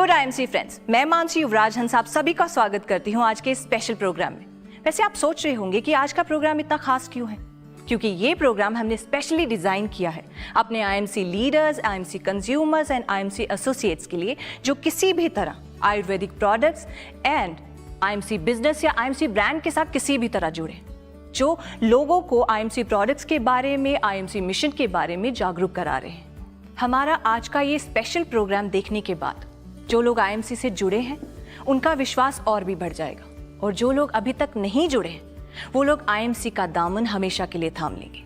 Good IMC friends, मैं मानसी युवराज हंस आप सभी का स्वागत करती हूँ आज के इस स्पेशल प्रोग्राम में। वैसे आप सोच रहे होंगे कि आज का प्रोग्राम इतना खास क्यों है, क्योंकि ये प्रोग्राम हमने स्पेशली डिजाइन किया है अपने IMC leaders, IMC consumers and IMC associates के लिए, जो किसी भी तरह Ayurvedic products and IMC business या आईएमसी ब्रांड के साथ किसी भी तरह जुड़े, जो लोगों को आईएमसी प्रोडक्ट्स के बारे में, आईएमसी मिशन के बारे में जागरूक करा रहे हैं। हमारा आज का ये स्पेशल प्रोग्राम देखने के बाद जो लोग आईएमसी से जुड़े हैं उनका विश्वास और भी बढ़ जाएगा, और जो लोग अभी तक नहीं जुड़े हैं वो लोग आईएमसी का दामन हमेशा के लिए थाम लेंगे।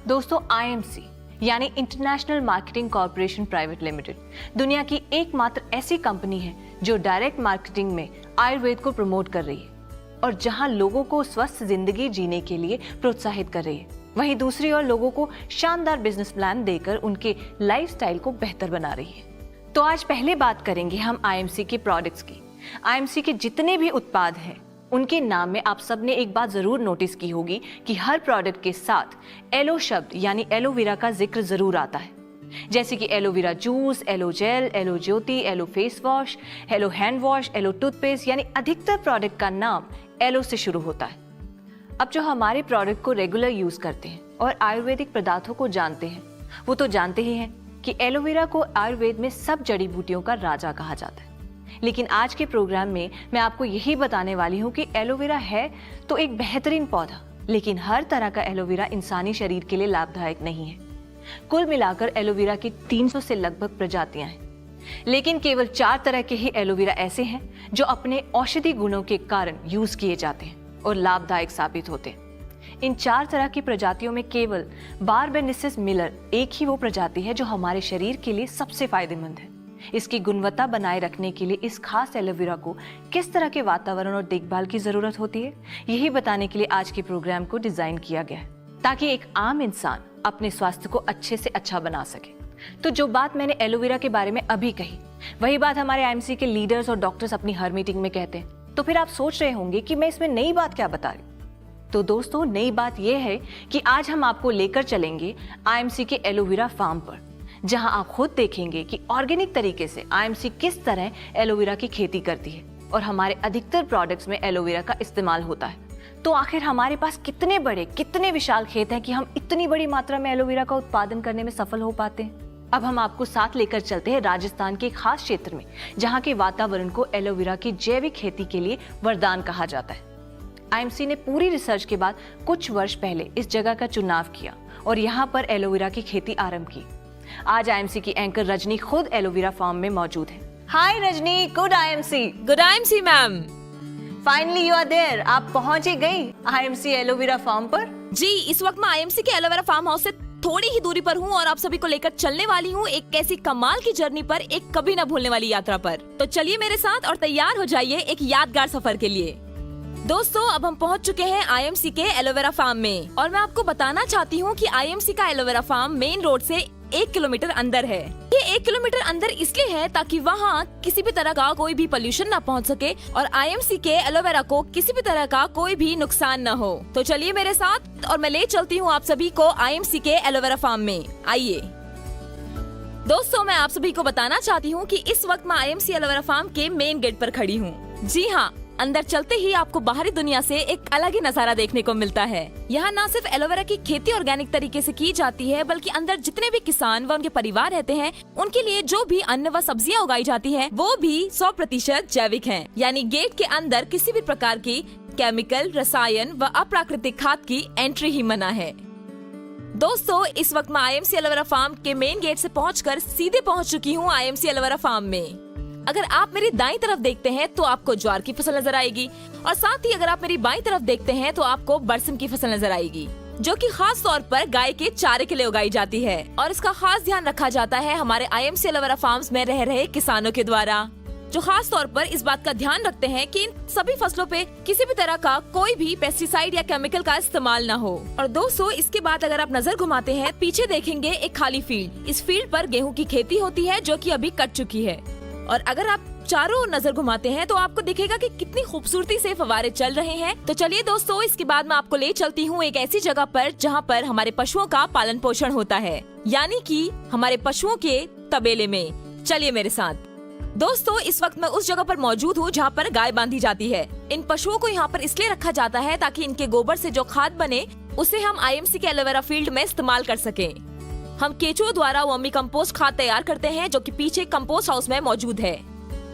दोस्तों, आईएमसी यानी international marketing corporation private limited दुनिया की एकमात्र ऐसी कंपनी है जो डायरेक्ट मार्केटिंग में आयुर्वेद को प्रमोट कर रही है और जहां लोगों को स्वस्थ जिंदगी जीने के लिए प्रोत्साहित कर रही है, वहीं दूसरी ओर लोगों को शानदार बिजनेस प्लान देकर उनके लाइफस्टाइल को बेहतर बना रही है। तो आज पहले बात करेंगे हम आईएमसी के प्रोडक्ट्स की। आईएमसी के जितने भी उत्पाद हैं उनके नाम में आप सबने एक बात जरूर नोटिस की होगी कि हर प्रोडक्ट के साथ एलो शब्द यानी एलोवेरा का जिक्र जरूर आता है, जैसे कि aloe vera juice, aloe gel, aloe Jyoti, aloe face wash, aloe hand wash, aloe toothpaste, यानी अधिकतर प्रोडक्ट का नाम एलो से शुरू होता है। अब जो हमारे प्रोडक्ट को रेगुलर यूज करते हैं और आयुर्वेदिक पदार्थों को जानते हैं वो तो जानते ही हैं कि एलोवेरा को आयुर्वेद में सब जड़ी बूटियों का राजा कहा जाता है। लेकिन आज के प्रोग्राम में मैं आपको यही बताने वाली हूँ कि एलोवेरा है तो एक बेहतरीन पौधा, लेकिन हर तरह का एलोवेरा इंसानी शरीर के लिए लाभदायक नहीं है। कुल मिलाकर एलोवेरा की 300 से लगभग प्रजातियां हैं, लेकिन केवल 4 तरह के ही एलोवेरा ऐसे हैं जो अपने औषधि गुणों के कारण यूज किए जाते हैं और लाभदायक साबित होते हैं। इन 4 तरह की प्रजातियों में केवल बारबेनिसिस मिलर एक ही वो प्रजाति है जो हमारे शरीर के लिए सबसे फायदेमंद है। इसकी गुणवत्ता बनाए रखने के लिए इस खास एलोवेरा को किस तरह के वातावरण और देखभाल की जरूरत होती है, यही बताने के लिए आज के प्रोग्राम को डिजाइन किया गया है, ताकि एक आम इंसान अपने स्वास्थ्य को अच्छे से अच्छा बना सके। तो जो बात मैंने एलोवेरा के बारे में अभी कही, वही बात हमारे आईएमसी के लीडर्स और डॉक्टर्स अपनी हर मीटिंग में कहते हैं। तो फिर आप सोच रहे होंगे कि मैं इसमें नई बात क्या बता रही हूँ। तो दोस्तों, नई बात यह है कि आज हम आपको लेकर चलेंगे आईएमसी के एलोवेरा फार्म पर, जहां आप खुद देखेंगे कि ऑर्गेनिक तरीके से आईएमसी किस तरह एलोवेरा की खेती करती है और हमारे अधिकतर प्रोडक्ट्स में एलोवेरा का इस्तेमाल होता है। तो आखिर हमारे पास कितने बड़े, कितने विशाल खेत हैं कि हम इतनी बड़ी मात्रा में एलोवेरा का उत्पादन करने में सफल हो पाते हैं। अब हम आपको साथ लेकर चलते हैं राजस्थान के एक खास क्षेत्र में, जहां के वातावरण को एलोवेरा की जैविक खेती के लिए वरदान कहा जाता है। आईएमसी ने पूरी रिसर्च के बाद कुछ वर्ष पहले इस जगह का चुनाव किया और यहां पर एलोवेरा की खेती आरंभ की। आज आईएमसी की एंकर रजनी खुद एलोवेरा फार्म में मौजूद है। Hi Rajni, good IMC. Good IMC ma'am. Finally you are there. आप पहुंच ही गई आईएमसी एलोवेरा फार्म पर। जी, इस वक्त मैं आईएमसी के एलोवेरा फार्म हाउस से थोड़ी ही दूरी पर हूँ और आप सभी को लेकर चलने वाली हूँ एक ऐसी कमाल की जर्नी पर, एक कभी न भूलने वाली यात्रा पर। तो चलिए मेरे साथ और तैयार हो जाइए एक यादगार सफर के लिए। दोस्तों, अब हम पहुँच चुके हैं आईएमसी के एलोवेरा फार्म में और मैं आपको बताना चाहती हूँ कि आईएमसी का एलोवेरा फार्म मेन रोड से 1 किलोमीटर अंदर है। ये 1 किलोमीटर अंदर इसलिए है ताकि वहाँ किसी भी तरह का कोई भी पोल्यूशन न पहुँच सके और आईएमसी के एलोवेरा को किसी भी तरह का कोई भी नुकसान न हो। तो चलिए मेरे साथ और मैं ले चलती हूँ आप सभी को आईएमसी के एलोवेरा फार्म में। आइए दोस्तों, मैं आप सभी को बताना चाहती हूँ कि इस वक्त मैं आईएमसी एलोवेरा फार्म के मेन गेट पर खड़ी हूँ। जी हाँ, अंदर चलते ही आपको बाहरी दुनिया से एक अलग ही नजारा देखने को मिलता है। यहाँ न सिर्फ एलोवेरा की खेती ऑर्गेनिक तरीके से की जाती है, बल्कि अंदर जितने भी किसान व उनके परिवार रहते हैं उनके लिए जो भी अन्न व सब्जियाँ उगाई जाती हैं, वो भी 100% जैविक हैं। यानी गेट के अंदर किसी भी प्रकार की केमिकल, रसायन व अप्राकृतिक खाद की एंट्री ही मना है। दोस्तों, इस वक्त मैं आईएमसी एलोवेरा फार्म के मेन गेट से पहुंचकर सीधे पहुंच चुकी हूं आईएमसी एलोवेरा फार्म में। अगर आप मेरी दाईं तरफ देखते हैं तो आपको ज्वार की फसल नजर आएगी और साथ ही अगर आप मेरी बाईं तरफ देखते हैं तो आपको बरसिम की फसल नजर आएगी, जो कि खास तौर पर गाय के चारे के लिए उगाई जाती है और इसका खास ध्यान रखा जाता है हमारे आईएमसी एलोवेरा फार्म्स में रह रहे किसानों के द्वारा, जो खास तौर पर इस बात का ध्यान रखते हैं कि इन सभी फसलों पे किसी भी तरह का कोई भी पेस्टिसाइड या केमिकल का इस्तेमाल न हो। और दोस्तों, इसके बाद अगर आप नजर घुमाते हैं, पीछे देखेंगे एक खाली फील्ड। इस फील्ड पर गेहूं की खेती होती है जो कि अभी कट चुकी है। और अगर आप चारों नजर घुमाते हैं तो आपको दिखेगा कि कितनी खूबसूरती से फव्वारे चल रहे हैं। तो चलिए दोस्तों, इसके बाद मैं आपको ले चलती हूँ एक ऐसी जगह पर जहाँ पर हमारे पशुओं का पालन पोषण होता है, यानी कि हमारे पशुओं के तबेले में। चलिए मेरे साथ। दोस्तों, इस वक्त मैं उस जगह पर मौजूद हूँ जहाँ पर गाय बांधी जाती है। इन पशुओं को यहाँ पर इसलिए रखा जाता है ताकि इनके गोबर से जो खाद बने उसे हम आईएमसी के एलोवेरा फील्ड में इस्तेमाल कर सकें। हम केचुओं द्वारा वर्मी कंपोस्ट खाद तैयार करते हैं जो कि पीछे कंपोस्ट हाउस में मौजूद है।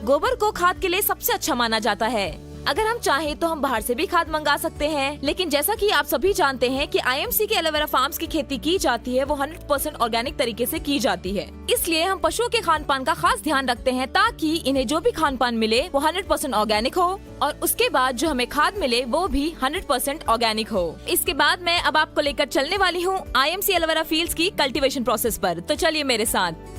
गोबर को खाद के लिए सबसे अच्छा माना जाता है। अगर हम चाहें तो हम बाहर से भी खाद मंगा सकते हैं, लेकिन जैसा कि आप सभी जानते हैं कि आईएमसी के एलोवेरा फार्म्स की खेती की जाती है वो 100% ऑर्गेनिक तरीके से की जाती है। इसलिए हम पशुओं के खान पान का खास ध्यान रखते हैं ताकि इन्हें जो भी खान पान मिले वो 100% ऑर्गेनिक हो और उसके बाद जो हमें खाद मिले वो भी 100% ऑर्गेनिक हो। इसके बाद मैं अब आपको लेकर चलने वाली हूँ आईएमसी एलोवेरा फील्ड्स की कल्टीवेशन प्रोसेस पर। तो चलिए मेरे साथ।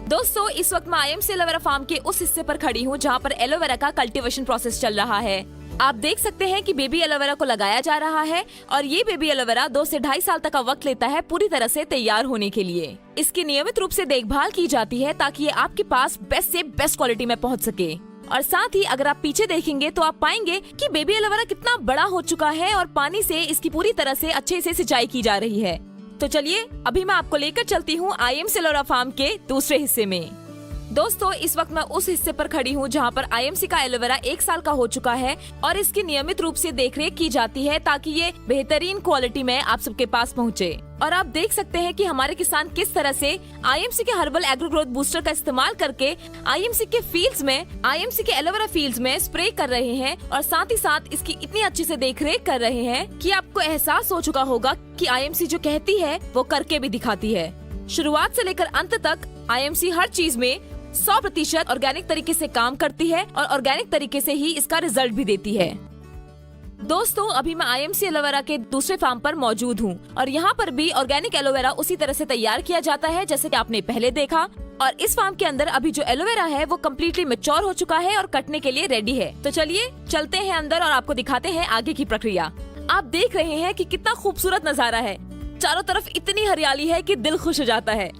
दोस्तों, इस वक्त मैं आईएमसी एलोवेरा फार्म के उस हिस्से पर खड़ी हूँ जहाँ पर एलोवेरा का कल्टीवेशन प्रोसेस चल रहा है। आप देख सकते हैं कि बेबी एलोवेरा को लगाया जा रहा है और ये बेबी एलोवेरा 2 से 2.5 साल तक का वक्त लेता है पूरी तरह से तैयार होने के लिए। इसकी नियमित रूप से देखभाल की जाती है ताकि ये आपके पास बेस्ट से बेस्ट क्वालिटी में पहुँच सके। और साथ ही अगर आप पीछे देखेंगे तो आप पाएंगे कि बेबी एलोवेरा कितना बड़ा हो चुका है और पानी से इसकी पूरी तरह से अच्छे से सिंचाई की जा रही है। तो चलिए अभी मैं आपको लेकर चलती हूँ आईएमसी एलोवेरा फार्म के दूसरे हिस्से में। दोस्तों, इस वक्त मैं उस हिस्से पर खड़ी हूँ जहाँ पर आईएमसी का एलोवेरा 1 साल का हो चुका है और इसकी नियमित रूप से देखरेख की जाती है ताकि ये बेहतरीन क्वालिटी में आप सबके पास पहुँचे। और आप देख सकते हैं कि हमारे किसान किस तरह से आईएमसी के हर्बल एग्रो ग्रोथ बूस्टर का इस्तेमाल करके आईएमसी के फील्ड्स में, आईएमसी के एलोवेरा फील्ड्स में स्प्रे कर रहे हैं और साथ ही साथ इसकी इतनी अच्छे से देखरेख कर रहे हैं कि आपको एहसास हो चुका होगा कि आईएमसी जो कहती है वो करके भी दिखाती है। शुरुआत से लेकर अंत तक आईएमसी हर चीज में 100% ऑर्गेनिक तरीके से काम करती है और ऑर्गेनिक तरीके से ही इसका रिजल्ट भी देती है। दोस्तों, अभी मैं आईएमसी एलोवेरा के दूसरे फार्म पर मौजूद हूँ और यहाँ पर भी ऑर्गेनिक एलोवेरा उसी तरह से तैयार किया जाता है जैसे कि आपने पहले देखा। और इस फार्म के अंदर अभी जो एलोवेरा है वो कम्प्लीटली मैच्योर हो चुका है और कटने के लिए रेडी है। तो चलिए चलते हैं अंदर और आपको दिखाते हैं आगे की प्रक्रिया। आप देख रहे हैं कि कितना खूबसूरत नजारा है। चारों तरफ इतनी हरियाली है कि दिल खुश हो जाता है।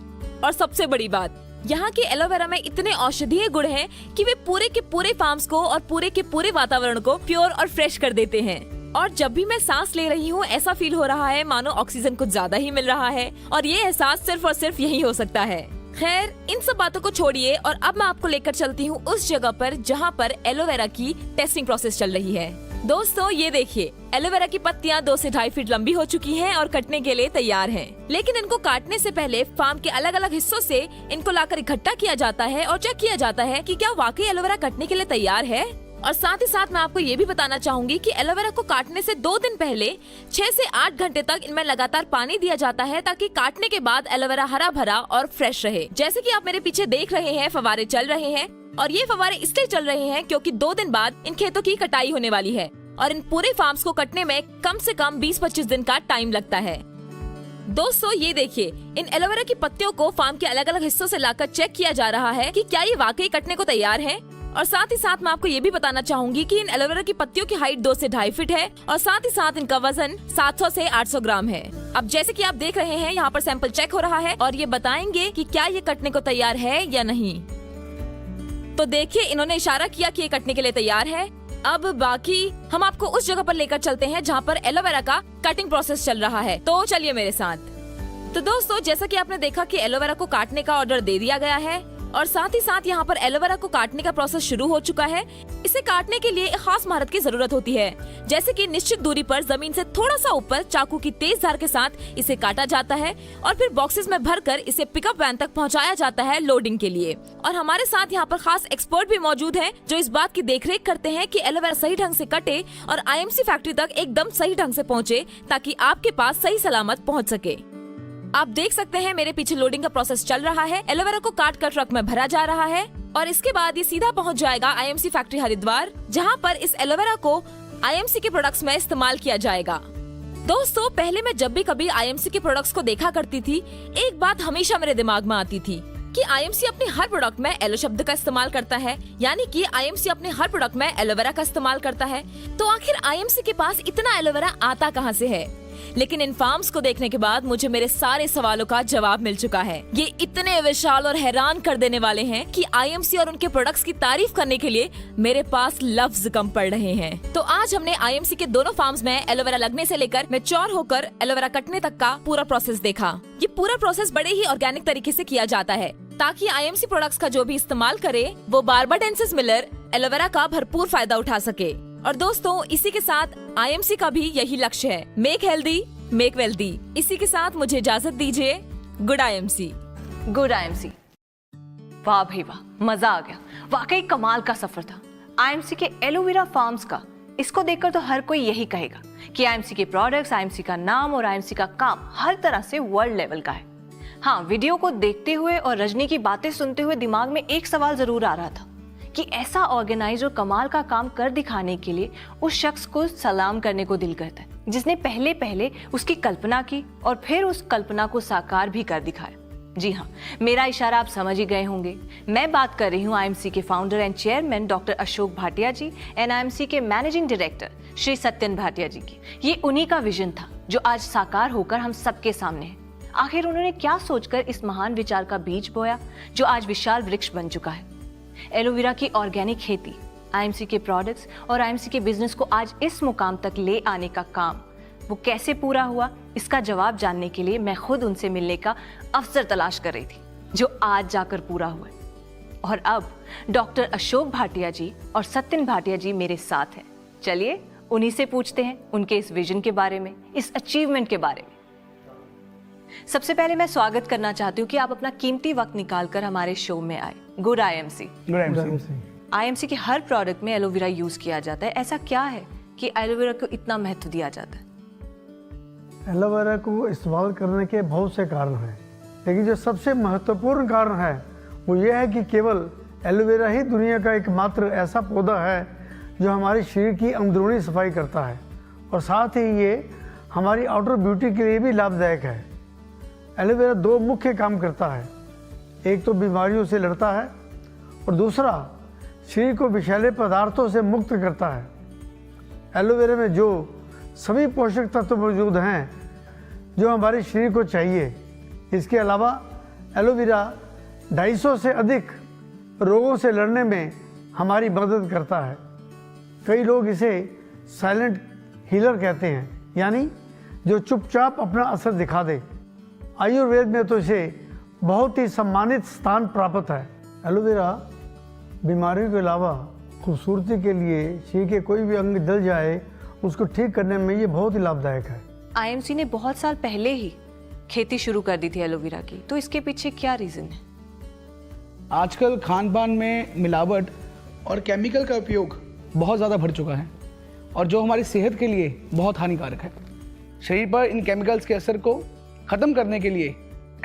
और सबसे बड़ी बात, यहाँ के एलोवेरा में इतने औषधीय गुण हैं कि वे पूरे के पूरे फार्म्स को और पूरे के पूरे वातावरण को प्योर और फ्रेश कर देते हैं। और जब भी मैं सांस ले रही हूँ ऐसा फील हो रहा है मानो ऑक्सीजन कुछ ज्यादा ही मिल रहा है और ये एहसास सिर्फ और सिर्फ यही हो सकता है। खैर, इन सब बातों को छोड़िए और अब मैं आपको लेकर चलती हूँ उस जगह पर जहाँ पर एलोवेरा की टेस्टिंग प्रोसेस चल रही है। दोस्तों, ये देखिए, एलोवेरा की पत्तियां 2 से 2.5 फीट लंबी हो चुकी हैं और कटने के लिए तैयार हैं। लेकिन इनको काटने से पहले फार्म के अलग अलग हिस्सों से इनको लाकर इकट्ठा किया जाता है और चेक किया जाता है कि क्या वाकई एलोवेरा कटने के लिए तैयार है। और साथ ही साथ मैं आपको ये भी बताना चाहूंगी कि एलोवेरा को काटने से 2 दिन पहले 6 से 8 घंटे तक इनमें लगातार पानी दिया जाता है ताकि काटने के बाद एलोवेरा हरा भरा और फ्रेश रहे। जैसे कि आप मेरे पीछे देख रहे हैं, फव्वारे चल रहे हैं और ये फव्वारे इसलिए चल रहे हैं क्योंकि 2 दिन बाद इन खेतों की कटाई होने वाली है और इन पूरे फार्म्स को कटने में कम से कम 20-25 दिन का टाइम लगता है। दोस्तों, ये देखिए, इन एलोवेरा की पत्तियों को फार्म के अलग अलग हिस्सों से लाकर चेक किया जा रहा है कि क्या ये वाकई कटने को तैयार है। और साथ ही साथ मैं आपको ये भी बताना चाहूंगी कि इन एलोवेरा की पत्तियों की हाइट 2 से 2.5 फीट है और साथ ही साथ इनका वजन 700 से 800 ग्राम है। अब जैसे कि आप देख रहे हैं, यहाँ पर सैंपल चेक हो रहा है और ये बताएंगे कि क्या ये कटने को तैयार है या नहीं। तो देखिए, इन्होंने इशारा किया कि ये कटने के लिए तैयार है। अब बाकी हम आपको उस जगह पर लेकर चलते हैं जहाँ पर एलोवेरा का कटिंग प्रोसेस चल रहा है। तो चलिए मेरे साथ। तो दोस्तों, जैसा कि आपने देखा कि एलोवेरा को काटने का ऑर्डर दे दिया गया है और साथ ही साथ यहाँ पर एलोवेरा को काटने का प्रोसेस शुरू हो चुका है। इसे काटने के लिए एक खास महारत की जरूरत होती है, जैसे कि निश्चित दूरी पर जमीन से थोड़ा सा ऊपर चाकू की तेज धार के साथ इसे काटा जाता है और फिर बॉक्सेस में भरकर इसे पिकअप वैन तक पहुँचाया जाता है लोडिंग के लिए। और हमारे साथ यहाँ पर खास एक्सपर्ट भी मौजूद हैं जो इस बात की देखरेख करते हैं कि एलोवेरा सही ढंग से कटे और आईएमसी फैक्ट्री तक एकदम सही ढंग से पहुँचे ताकि आपके पास सही सलामत पहुँच सके। आप देख सकते हैं मेरे पीछे लोडिंग का प्रोसेस चल रहा है। एलोवेरा को काट कर ट्रक में भरा जा रहा है और इसके बाद ये सीधा पहुंच जाएगा आईएमसी फैक्ट्री हरिद्वार, जहां पर इस एलोवेरा को आईएमसी के प्रोडक्ट्स में इस्तेमाल किया जाएगा। दोस्तों, पहले मैं जब भी कभी आईएमसी के प्रोडक्ट्स को देखा करती थी, एक बात हमेशा मेरे दिमाग में आती थी कि आईएमसी अपने हर प्रोडक्ट में एलो शब्द का इस्तेमाल करता है, यानी कि आईएमसी अपने हर प्रोडक्ट में एलोवेरा का इस्तेमाल करता है। तो आखिर आईएमसी के पास इतना एलोवेरा आता कहां से है? लेकिन इन फार्म्स को देखने के बाद मुझे मेरे सारे सवालों का जवाब मिल चुका है। ये इतने विशाल और हैरान कर देने वाले हैं कि आईएमसी और उनके प्रोडक्ट्स की तारीफ करने के लिए मेरे पास लफ्ज कम पड़ रहे हैं। तो आज हमने आईएमसी के दोनों फार्म्स में एलोवेरा लगने से लेकर मैच्योर होकर एलोवेरा कटने तक का पूरा प्रोसेस देखा। ये पूरा प्रोसेस बड़े ही ऑर्गेनिक तरीके से किया जाता है। ताकि आईएमसी प्रोडक्ट्स का जो भी इस्तेमाल करे वो बार्बाडेंसिस मिलर एलोवेरा का भरपूर फायदा उठा सके। और दोस्तों, इसी के साथ आईएमसी का भी यही लक्ष्य है, मेक हेल्दी मेक वेल्दी। इसी के साथ मुझे इजाजत दीजिए। Good IMC. Good IMC. वाह भाई वाह, मजा आ गया। वाकई कमाल का सफर था आईएमसी के एलोवेरा फार्म्स का। इसको देखकर तो हर कोई यही कहेगा कि आईएमसी के प्रोडक्ट्स, आईएमसी का नाम और आईएमसी का काम हर तरह से वर्ल्ड लेवल का है। हाँ, वीडियो को देखते हुए और रजनी की बातें सुनते हुए दिमाग में एक सवाल जरूर आ रहा था कि ऐसा ऑर्गेनाइज और कमाल का काम कर दिखाने के लिए उस शख्स को सलाम करने को दिल करता है जिसने पहले पहले उसकी कल्पना की और फिर उस कल्पना को साकार भी कर दिखाया। जी हाँ, मेरा इशारा आप समझ ही गए होंगे। मैं बात कर रही हूँ आईएमसी के founder and chairman doctor Ashok Bhatia ji and IMC के मैनेजिंग डायरेक्टर श्री सत्यन भाटिया जी की। ये उन्हीं का विजन था जो आज साकार होकर हम सबके सामने है। आखिर उन्होंने क्या सोचकर इस महान विचार का बीज बोया जो आज विशाल वृक्ष बन चुका है। एलोवेरा की ऑर्गेनिक खेती, आईएमसी के प्रोडक्ट्स और आईएमसी के बिजनेस को आज इस मुकाम तक ले आने का काम वो कैसे पूरा हुआ, इसका जवाब जानने के लिए मैं खुद उनसे मिलने का अवसर तलाश कर रही थी, जो आज जाकर पूरा हुआ है। और अब डॉक्टर अशोक भाटिया जी और सत्यन भाटिया जी मेरे साथ हैं। चलिए उन्हीं से पूछते हैं उनके इस विजन के बारे में, इस अचीवमेंट के बारे में। सबसे पहले मैं स्वागत करना चाहती हूँ कि आप अपना कीमती वक्त निकालकर हमारे शो में आए। Good IMC. आईएमसी के हर प्रोडक्ट में एलोवेरा यूज किया जाता है। ऐसा क्या है कि एलोवेरा को इतना महत्व दिया जाता है? एलोवेरा को इस्तेमाल करने के बहुत से कारण हैं, लेकिन जो सबसे महत्वपूर्ण कारण है वो ये है कि केवल एलोवेरा ही दुनिया का एकमात्र ऐसा पौधा है जो हमारे शरीर की अंदरूनी सफाई करता है और साथ ही ये हमारी आउटर ब्यूटी के लिए भी लाभदायक है। एलोवेरा दो मुख्य काम करता है, एक तो बीमारियों से लड़ता है और दूसरा शरीर को विषैले पदार्थों से मुक्त करता है। एलोवेरा में जो सभी पोषक तत्व मौजूद हैं जो हमारे शरीर को चाहिए। इसके अलावा एलोवेरा 250 से अधिक रोगों से लड़ने में हमारी मदद करता है। कई लोग इसे साइलेंट हीलर कहते हैं, यानी जो चुपचाप अपना असर दिखा दे। आयुर्वेद में तो इसे बहुत ही सम्मानित स्थान प्राप्त है। एलोवेरा बीमारियों के अलावा खूबसूरती के लिए शरीर के कोई भी अंग जल जाए उसको ठीक करने में ये बहुत ही लाभदायक है। आईएमसी ने बहुत साल पहले ही खेती शुरू कर दी थी एलोवेरा की, तो इसके पीछे क्या रीजन है? आजकल खान पान में मिलावट और केमिकल का उपयोग बहुत ज़्यादा बढ़ चुका है और जो हमारी सेहत के लिए बहुत हानिकारक है। शरीर पर इन केमिकल्स के असर को ख़त्म करने के लिए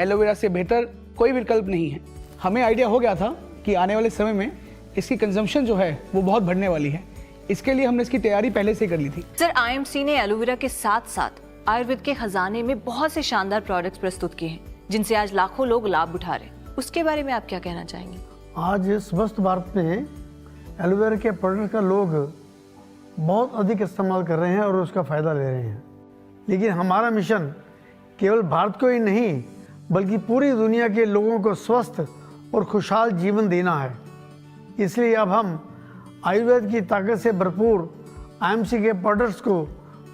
एलोवेरा से बेहतर कोई विकल्प नहीं है। हमें आइडिया हो गया था कि आने वाले समय में इसकी कंजम्पशन जो है वो बहुत बढ़ने वाली है। इसके लिए हमने इसकी तैयारी पहले से कर ली थी। सर, आईएमसी ने एलोवेरा के साथ साथ आयुर्वेद के खजाने में बहुत से शानदार प्रोडक्ट्स प्रस्तुत किए हैं जिनसे आज लाखों लोग लाभ उठा रहे हैं। उसके बारे में आप क्या कहना चाहेंगे? आज समस्त भारत में एलोवेरा के प्रोडक्ट का लोग बहुत अधिक इस्तेमाल कर रहे हैं और उसका फ़ायदा ले रहे हैं। लेकिन हमारा मिशन केवल भारत को ही नहीं बल्कि पूरी दुनिया के लोगों को स्वस्थ और खुशहाल जीवन देना है। इसलिए अब हम आयुर्वेद की ताकत से भरपूर आईएमसी के प्रोडक्ट्स को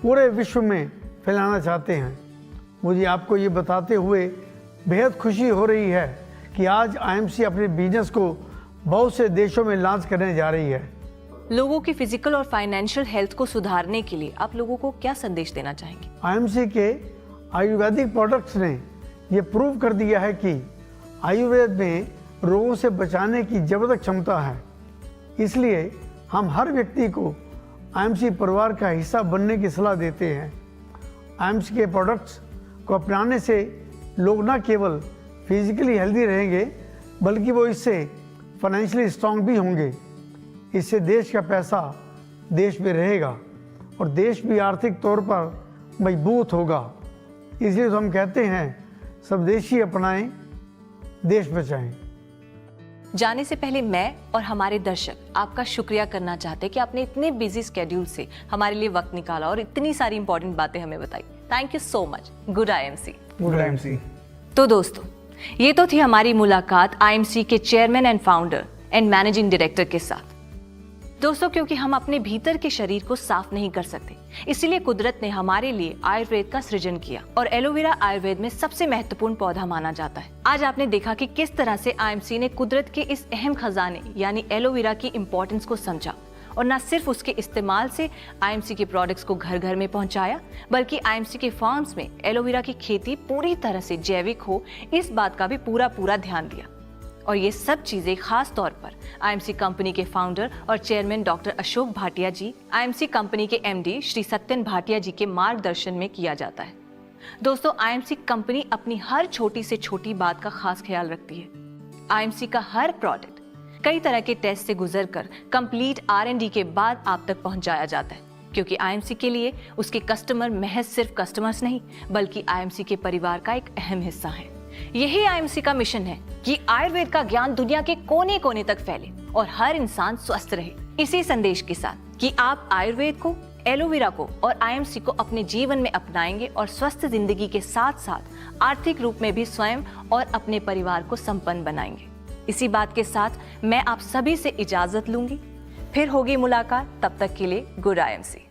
पूरे विश्व में फैलाना चाहते हैं। मुझे आपको ये बताते हुए बेहद खुशी हो रही है कि आज आईएमसी अपने बिजनेस को बहुत से देशों में लॉन्च करने जा रही है। लोगों की फिजिकल और फाइनेंशियल हेल्थ को सुधारने के लिए आप लोगों को क्या संदेश देना चाहेंगे? आईएमसी के आयुर्वेदिक प्रोडक्ट्स ने ये प्रूव कर दिया है कि आयुर्वेद में रोगों से बचाने की जबरदस्त क्षमता है। इसलिए हम हर व्यक्ति को आईएमसी परिवार का हिस्सा बनने की सलाह देते हैं। आईएमसी के प्रोडक्ट्स को अपनाने से लोग न केवल फिजिकली हेल्दी रहेंगे बल्कि वो इससे फाइनेंशियली स्ट्रांग भी होंगे। इससे देश का पैसा देश में रहेगा और देश भी आर्थिक तौर पर मजबूत होगा। इसलिए तो हम कहते हैं स्वदेशी अपनाएं, देश बचाएं। जाने से पहले मैं और हमारे दर्शक आपका शुक्रिया करना चाहते हैं कि आपने इतने बिजी स्केड्यूल से हमारे लिए वक्त निकाला और इतनी सारी इंपॉर्टेंट बातें हमें बताई। Thank you so much. Good IMC. Good IMC. तो दोस्तों, ये तो थी हमारी मुलाकात आईएमसी के chairman and founder and managing director के साथ। दोस्तों, क्योंकि हम अपने भीतर के शरीर को साफ नहीं कर सकते, इसीलिए कुदरत ने हमारे लिए आयुर्वेद का सृजन किया और एलोवेरा आयुर्वेद में सबसे महत्वपूर्ण पौधा माना जाता है। आज आपने देखा कि किस तरह से आईएमसी ने कुदरत के इस अहम खजाने यानी एलोवेरा की इम्पोर्टेंस को समझा और न सिर्फ उसके इस्तेमाल से आईएमसी के प्रोडक्ट्स को घर घर में पहुंचाया, बल्कि आईएमसी के फार्म्स में एलोवेरा की खेती पूरी तरह से जैविक हो, इस बात का भी पूरा ध्यान दिया। और ये सब चीजें खास तौर पर आईएमसी कंपनी के फाउंडर और चेयरमैन डॉक्टर अशोक भाटिया जी, आईएमसी कंपनी के एमडी श्री सत्यन भाटिया जी के मार्गदर्शन में किया जाता है। दोस्तों, आईएमसी कंपनी अपनी हर छोटी से छोटी बात का खास ख्याल रखती है। आईएमसी का हर प्रोडक्ट कई तरह के टेस्ट से गुजरकर कंप्लीट R&D के बाद आप तक पहुंचाया जाता है, क्योंकि आईएमसी के लिए उसके कस्टमर महज सिर्फ कस्टमर्स नहीं, बल्कि आईएमसी के परिवार का एक अहम हिस्सा है। यही आईएमसी का मिशन है कि आयुर्वेद का ज्ञान दुनिया के कोने कोने तक फैले और हर इंसान स्वस्थ रहे। इसी संदेश के साथ कि आप आयुर्वेद को, एलोवेरा को और आईएमसी को अपने जीवन में अपनाएंगे और स्वस्थ जिंदगी के साथ साथ आर्थिक रूप में भी स्वयं और अपने परिवार को संपन्न बनाएंगे। इसी बात के साथ मैं आप सभी से इजाजत लूंगी। फिर होगी मुलाकात, तब तक के लिए गुड आईएमसी।